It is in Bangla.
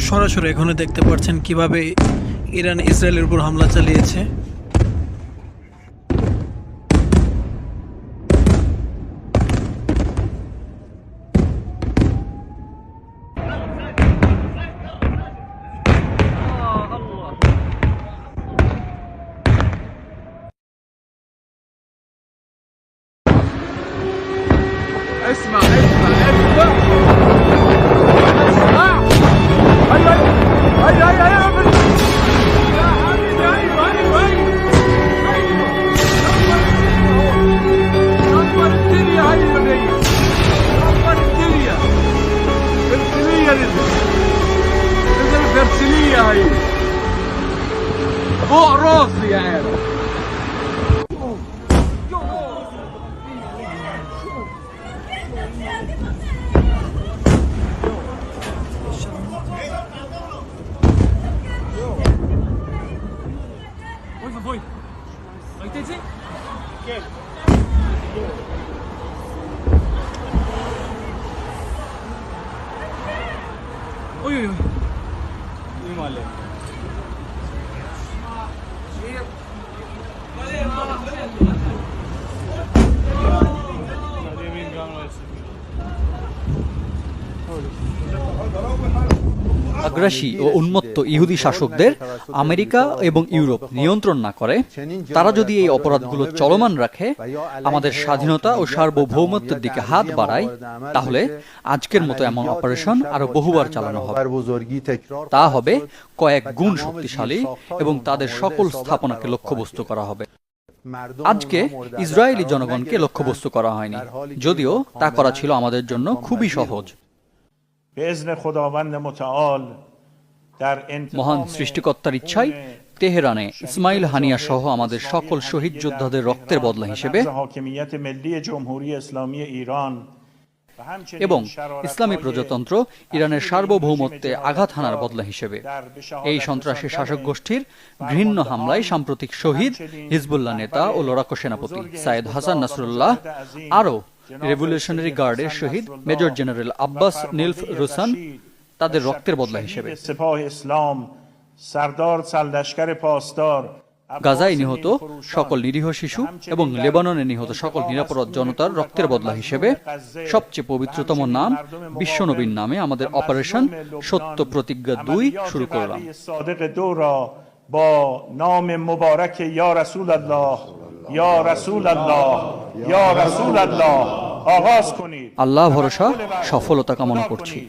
সরাসরি এখানে দেখতে পাচ্ছেন কিভাবে ইরান ইসরায়েলের উপর হামলা চালিয়েছে। اسمع اسمع اسمع اسمع هيا هيا هيا هيا يا حبيبي ايوه ايوه ايوه نور الدنيا هاي البنيه نور الدنيا فرسليه نزل فرسليه هاي فوق راسي يا عيال Foi. Não entendi. Que? Oi, oi, oi. E male. আগ্রাসী ও উন্মত্ত ইহুদি শাসকদের আমেরিকা এবং ইউরোপ নিয়ন্ত্রণ না করে, তারা যদি এই অপরাধগুলো চলমান রাখে, আমাদের স্বাধীনতা ও সার্বভৌমত্বের দিকে হাত বাড়ায়, তাহলে আজকের মতো এমন অপারেশন আরো বহুবার চালানো হবে। তা হবে কয়েক গুণ শক্তিশালী এবং তাদের সকল স্থাপনাকে লক্ষ্যবস্তু করা হবে। আজকে ইসরায়েলি জনগণকে লক্ষ্যবস্তু করা হয়নি, যদিও তা করা ছিল আমাদের জন্য খুবই সহজ। মহান সৃষ্টিকর্তার ইচ্ছায় তেহরানে ইসমাইল হানিয়া সহ আমাদের সকল শহীদ যোদ্ধাদের রক্তের বদলা হিসেবে এবং ইসলামী প্রজাতন্ত্র ইরানের সার্বভৌমত্বে আঘাত হানার বদলা হিসেবে এই সন্ত্রাসী শাসক গোষ্ঠীর ঘৃণ্য হামলায় সাম্প্রতিক শহীদ হিজবুল্লাহ নেতা ও লড়াকু সেনাপতি সাইয়েদ হাসান নাসরুল্লাহ, আরও রেভলিউশনারি গার্ডের শহীদ মেজর জেনারেল আব্বাস নিলফ রুসান তাদের রক্তের বদলা হিসেবে গাজায় নিহত সকল নিরীহ শিশু এবং লেবাননে নিহত সকল নিরাপরাধ জনতার রক্তের বদলা হিসেবে সবচেয়ে পবিত্রতম নাম বিশ্বনবীর নামে আমাদের অপারেশন সত্য প্রতিজ্ঞা 2 শুরু করলাম। আল্লাহ ভরসা সফলতা কামনা করছি।